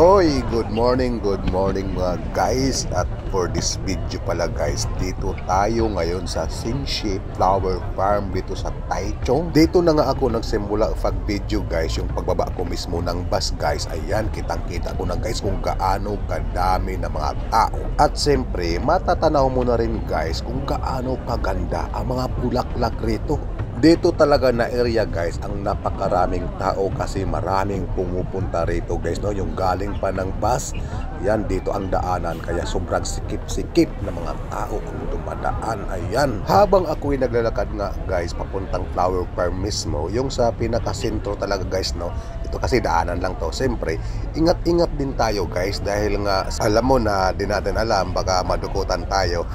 Oy, good morning mga guys. At for this video pala guys, dito tayo ngayon sa Xinxi Flower Farm dito sa Taichung. Dito na nga ako nagsimula pag video guys, yung pagbaba ko mismo ng bus guys. Ayan, kitang-kita ko na guys kung gaano kadami na mga tao. At siyempre, matatanaw mo na rin guys kung gaano kaganda ang mga bulaklak rito. Dito talaga na area guys ang napakaraming tao kasi maraming pumupunta rito guys, no? Yung galing pa ng bus, yan dito ang daanan kaya sobrang sikip-sikip na mga tao ang dumadaan. Ayan, habang ako'y naglalakad nga guys papuntang Flower Farm mismo, yung sa pinakasentro talaga guys, no? Ito kasi daanan lang to. Siyempre, ingat-ingat din tayo guys dahil nga alam mo na di natin alam baka madukutan tayo.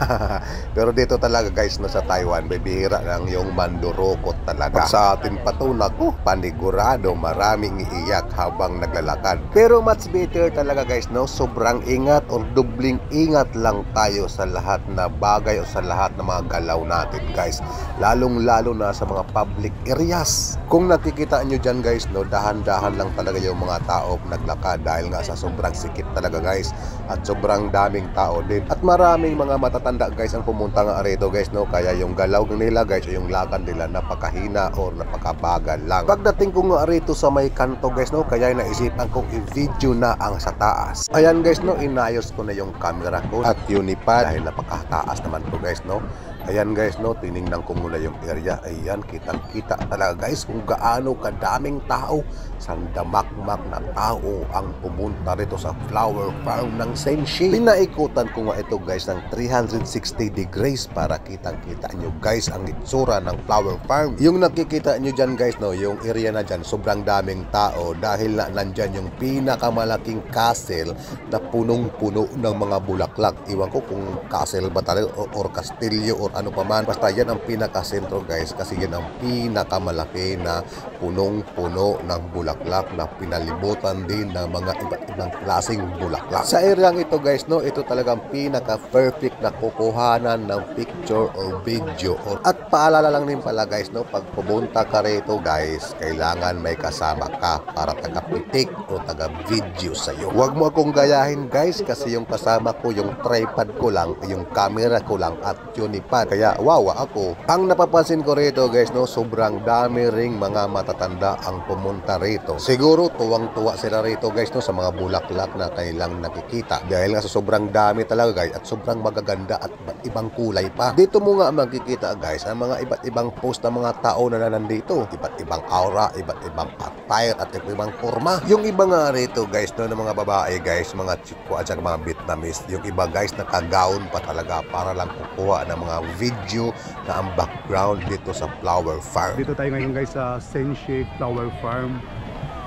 Pero dito talaga guys, no, sa Taiwan bibihira lang yung mandurukot talaga. Pag sa atin pa to, naku, panigurado maraming iiyak habang naglalakad. Pero much better talaga guys, no? Sobrang ingat o dubling ingat lang tayo sa lahat na bagay o sa lahat ng mga galaw natin guys. Lalong-lalo na sa mga public areas. Kung nakikita nyo dyan guys, no, dahan-dahan lang talaga yung mga tao naglakad dahil nga sa sobrang sikip talaga guys at sobrang daming tao din. At maraming mga matatanda guys ang pumunta nga rito guys, no? Kaya yung galaw nila guys o yung lakad nila napakahina o napakabagal lang. Pagdating ko nga rito sa may kanto guys, no, kaya naisipan kong i-video na ang sa taas. Ayan guys, no, inayos ko na yung camera ko at unipad dahil napakataas naman to guys, no. Ayan guys, no, tiningnan ko muna yung area. Ayan, kitang-kita talaga guys kung gaano kadaming tao. Sandamakmak na tao ang pumunta rito sa Flower Farm ng Xinxi. Pinaikutan ko nga ito guys ng 360 degrees para kitang-kita nyo guys ang itsura ng Flower Farm. Yung nakikita nyo dyan guys, no, yung area na dyan, sobrang daming tao dahil na nandyan yung pinakamalaking castle na punong-puno ng mga bulaklak. Iwan ko kung castle ba talaga or kastilyo or ano pa man. Basta yan ang pinakasentro guys kasi yan ang pinakamalaki na punong-puno ng bulaklak na pinalibutan din ng mga iba't ibang klaseng bulaklak. Sa areang ito guys, no, ito talagang pinaka-perfect na kukuhanan ng picture or video. At paalala lang din pala guys, no, pag pumunta ka rito guys, kailangan may kasama ka para taga-pitik o taga-video sa'yo. Huwag mo akong gayahin guys kasi yung kasama ko, yung tripod ko lang, yung camera ko lang at unipad. Kaya wawa ako. Ang napapansin ko rito guys, no, sobrang dami ring mga matatanda ang pumunta rito. Siguro tuwang-tuwa sila rito guys, no, sa mga bulaklak na kanilang nakikita. Dahil nga sa sobrang dami talaga guys at sobrang magaganda at ibang kulay pa. Dito mo nga makikita guys ang mga iba't ibang post ng mga tao na nandito. Iba't ibang aura, iba't ibang attire at iba't ibang forma. Yung iba nga rito guys, no, ng mga babae guys, mga chikwa at mga Vietnamese. Yung iba guys nakagaon pa talaga para lang kukuha ng mga video na ang background dito sa Flower Farm. Dito tayo ngayon guys sa Xinxi Flower Farm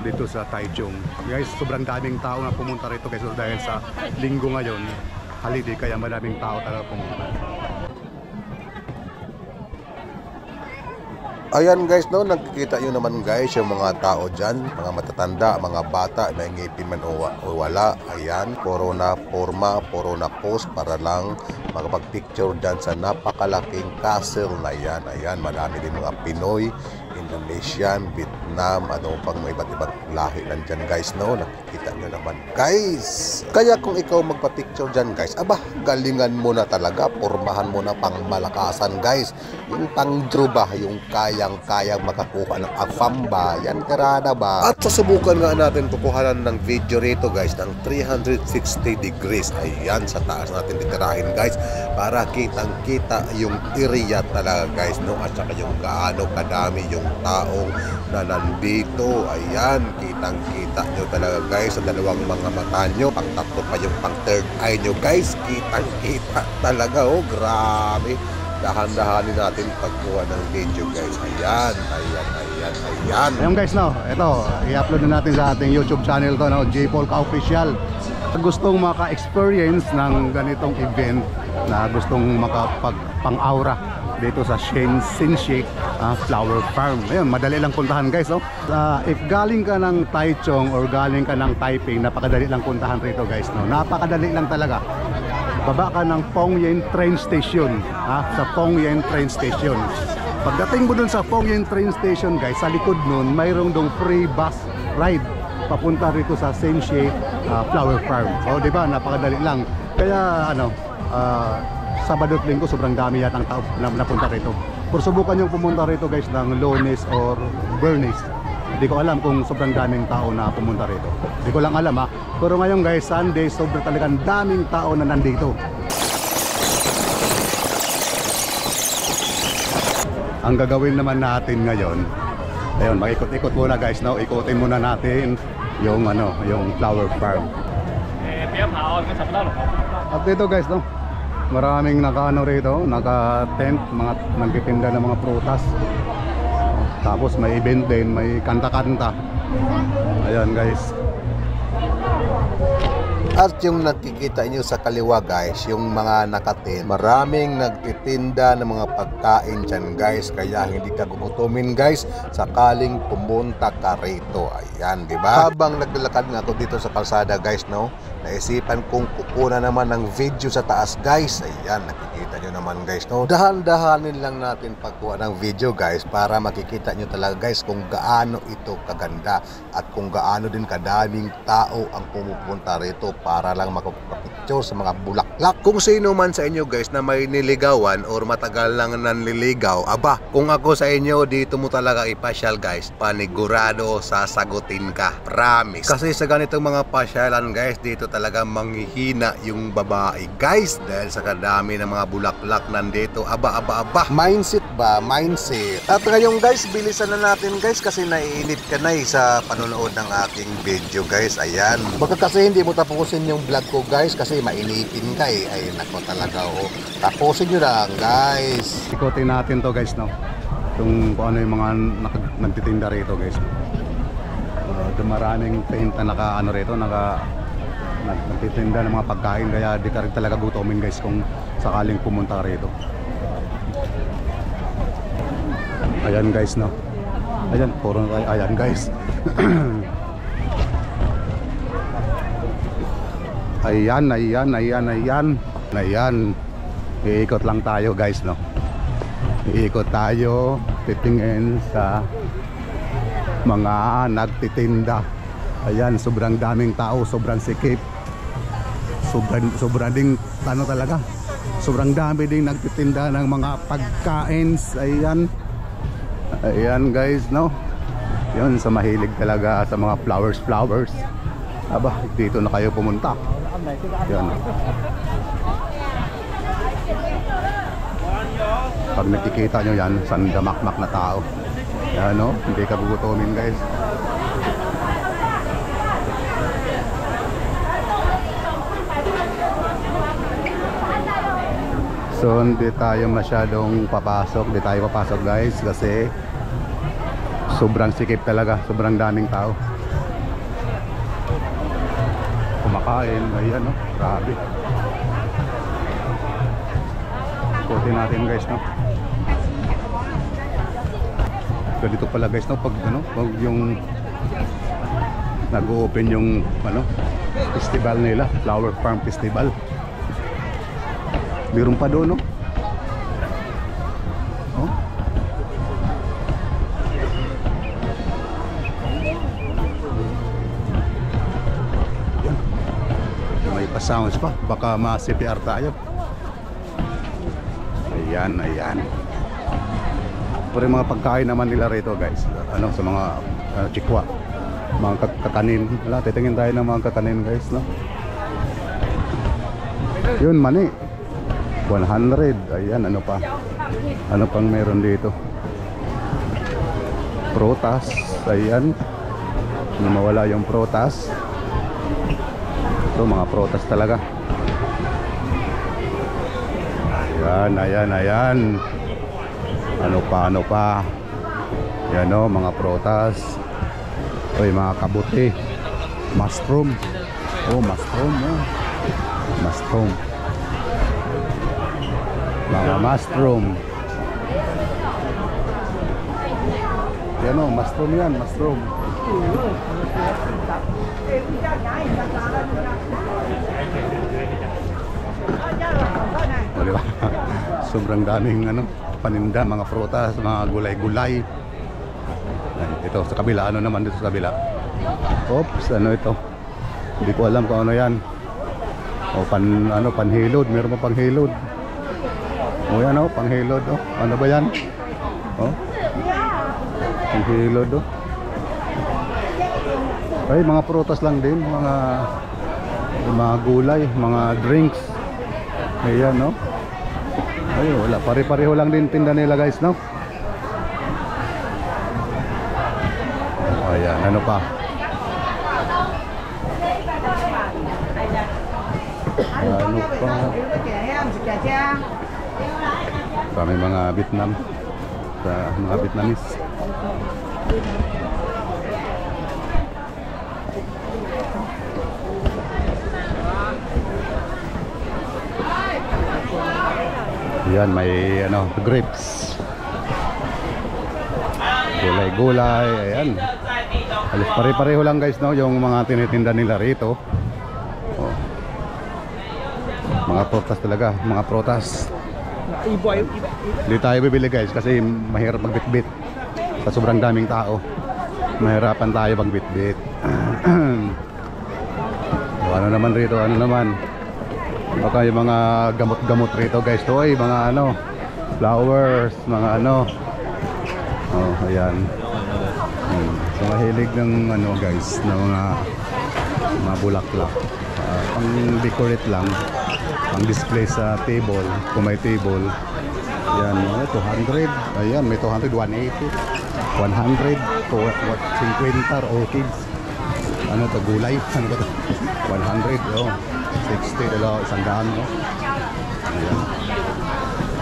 dito sa Taichung. Guys, sobrang daming tao na pumunta rito guys dahil sa linggo ngayon, holiday, kaya maraming tao talaga pumunta. Ayan guys, no, nakikita nyo naman guys yung mga tao dyan, mga matatanda, mga bata, may ngipin man o wala. Ayan, puro na forma, puro na post para lang makapag-picture dyan sa napakalaking castle na yan. Ayan, marami din mga Pinoy, Indonesian, Vietnam, ano pang may iba't ibang lahi nandyan guys, no, nakikita nyo naman guys. Kaya kung ikaw magpa-picture dyan guys, aba, galingan mo na talaga, pormahan mo na pang malakasan guys, yung pang-draw ba, yung kayang-kayang makakuha ng afam ba, yan karada ba. At sasubukan nga natin kukuhanan ng video rito guys ng 360 degrees. Ayan, sa taas natin titirahin guys para kitang-kita yung area talaga guys, no, at saka yung gaano kadami yung taong na nandito. Ayan, kitang-kita nyo talaga guys sa dalawang mga mata nyo, pang tatlo pa yung pang third eye nyo guys, kitang-kita talaga. Oh, grabe. Dahan-dahanin natin pagkuha ng video guys. Ayan, ayan, ayan, ayan. Ayun guys, no, ito, i-upload na natin sa ating YouTube channel to, no, J. Paul Ka Official. Gustong maka-experience ng ganitong event na gustong makapag-pang-aura dito sa Xinxi Flower Farm. Ayun, madali lang puntahan guys, no? If galing ka ng Taichung or galing ka ng Taipei, napakadali lang puntahan rito guys, no? Napakadali lang talaga. Baba ka ng Pongyang Train Station, sa Pongyang Train Station. Pagdating mo dun sa Pongyang Train Station guys, sa likod nun mayroong dong free bus ride papunta rito sa Xinxi flower farm. So di ba, napakadali lang. Kaya ano, Sabado at Linggo sobrang dami yatang tao na napunta rito. Pero subukan nyo pumunta rito guys ng Lunes or Bernes. Hindi ko alam kung sobrang daming tao na pumunta rito. Hindi ko lang alam ha. Pero ngayon guys, Sunday, sobrang talagang daming tao na nandito. Ang gagawin naman natin ngayon, ayun, mag-ikot-ikot muna guys, no? Ikutin muna natin yung ano, yung flower farm. At dito guys, no? Maraming naka-ano rito, naka-tent, mga nagtitinda ng mga prutas. Tapos may event din, may kanta-kanta. Ayan guys. At yung nakikita nyo sa kaliwa guys, yung mga nakatin, maraming nagtitinda ng mga pagkain dyan guys. Kaya hindi ka gugutumin guys, sakaling pumunta ka rito. Ayan, di ba? Habang naglalakad nga ako dito sa kalsada guys, no, naisipan kong kukunan naman ng video sa taas guys. Ayan, nakikita nyo naman guys, no. Dahan-dahanin lang natin pagkuha ng video guys, para makikita nyo talaga guys kung gaano ito kaganda at kung gaano din kadaming tao ang pumupunta rito para lang makapapicture sa mga bulaklak. Kung sino man sa inyo guys na may niligawan or matagal lang nanliligaw, aba, kung ako sa inyo, dito mo talaga ipasyal guys. Panigurado sasagutin ka. Promise. Kasi sa ganitong mga pasyalan guys, dito talaga manghihina yung babae guys. Dahil sa kadami ng mga bulaklak nandito. Aba. Mindset ba? Mindset. At ngayon guys, bilisan na natin guys kasi naiinip ka na sa panonood ng aking video guys. Ayan. Baka kasi hindi mo tapusin yung vlog ko guys kasi mainipin ka eh. Ay nako talaga oh. Tapusin nyo lang guys. Ikutin natin to guys, no. Kung ano yung mga nagtitinda rito guys. Maraming tent na naka-ano rito, nagtitinda ng mga pagkain, kaya di ka rin talaga gutumin guys kung sakaling pumunta rito. Ayan guys, no. Ayan, puro ayan guys. Ayan. Iikot lang tayo guys, no. Iikot tayo, titingin sa mga nagtitinda. Ayan, sobrang daming tao, sobrang sikip. Sobrang ding ano talaga. Sobrang dami ding nagtitinda ng mga pagkain. Ayan guys, no. Yun, sa mahilig talaga sa mga flowers. Aba, dito na kayo pumunta. Yan. Pag nakikita nyo yan, sandamakmak na tao. Yan, no? Hindi ka gugutumin guys. So hindi tayo masyadong papasok. Hindi tayo papasok guys kasi sobrang sikip talaga. Sobrang daming tao kumakain. Ayan, no? Grabe. Ikutin natin guys, no? Ganito pala guys, no? Pag yung nag-open yung festival nila, Flower Farm Festival. Meron pa doon, no? Oh. May pa-sounds pa, baka ma-CPR tayo. Ayan. Pero yung mga pagkain naman nila rito guys, sa mga chikwa, mga kakanin. Wala, titingin tayo ng mga kakanin guys, no? Yun, mani 100. Ayan, ano pang meron dito? Prutas. Ayan, mawala yung prutas. Ito, mga prutas talaga. Ayan. Ano pa? Yan, no, mga prutas. Oy, mga kabuti. Mushroom. Oh, mushroom, oh. Mushroom. Mga mushroom. Yan, oh, mushroom yan, mushroom. O, diba? Sobrang daming paninda, mga prutas, mga gulay-gulay. Ito sa kabila, naman dito sa kabila. Oops, ito? Hindi ko alam kung ano yan. O panhilod, meron pa panghilod. O yan o, panghilod o. Ano ba yan? O, panghilod o. Ay, mga prutas lang din, mga gulay, mga drinks. Ayan no. Ay, wala, pare-pareho lang din tinda nila guys no. Ayan, ano pa? Ano pa? Kami mga Vietnam, sa mga Vietnamese. Yan, may grapes. Gulay-gulay, ayan. Halos pare-pareho lang guys no, yung mga tinitinda nila rito. Oh. Mga prutas talaga, mga prutas. Hindi tayo bibili guys kasi mahirap magbitbit. Sa sobrang daming tao, mahirapan tayo magbitbit. So, ano naman rito, ano naman? Baka yung mga gamot-gamot rito guys to, ay mga flowers, mga oh, ayan. So mahilig ng guys na mga bulaklak, pang decorate lang, pang display sa table, kung may table. Ayan, 200, ayan, may 200, 180, 100 to 50 orchids. Ano to, gulay? Ano ba to? 100, oh, 60, isang daan, no? Ayan.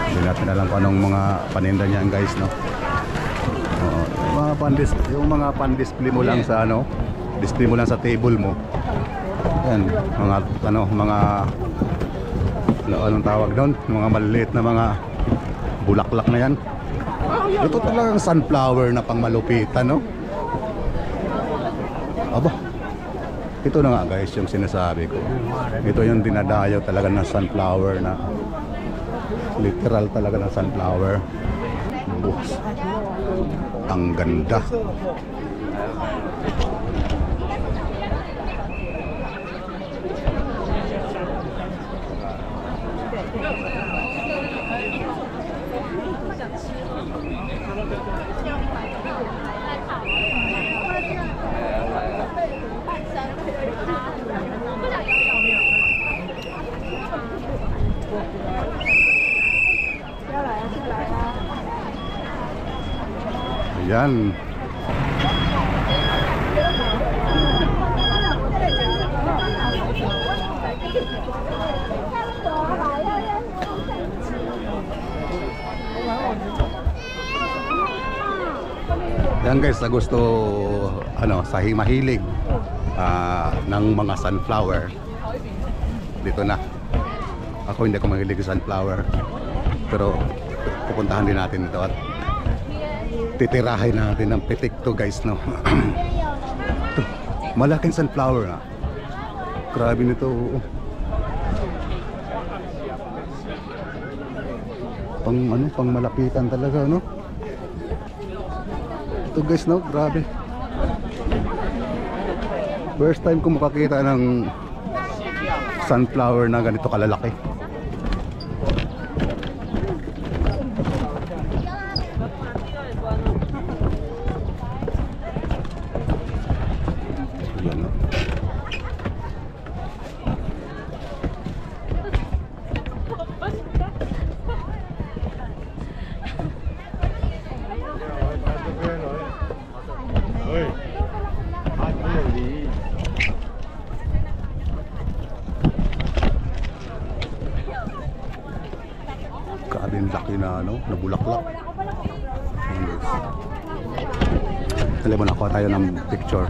Hindi natin alam kung anong mga paninda niyan guys, no? Yung mga pan-display mo lang sa display mo lang sa table mo. Yan, anong tawag doon? Mga maliliit na mga bulaklak na yan. Ito talagang sunflower na pang malupitan, no? Aba, ito na nga guys yung sinasabi ko. Ito yung dinadayo talaga ng sunflower na literal talaga ng sunflower. Buhos. Ang ganda. Ayan. Yan guys, sa gusto sa mahilig ng mga sunflower, dito na. Ako hindi ako mahilig sa sunflower, pero pupuntahan din natin ito at titirahin natin ng pitik to guys, no? Ito, malaking sunflower na. Grabe nito. Pang malapitan talaga, no? Ito guys, no? Grabe. First time ko makakita ng sunflower na ganito kalalaki. Grabe yung laki na bulaklak. Alam mo, nakuha tayo ng picture.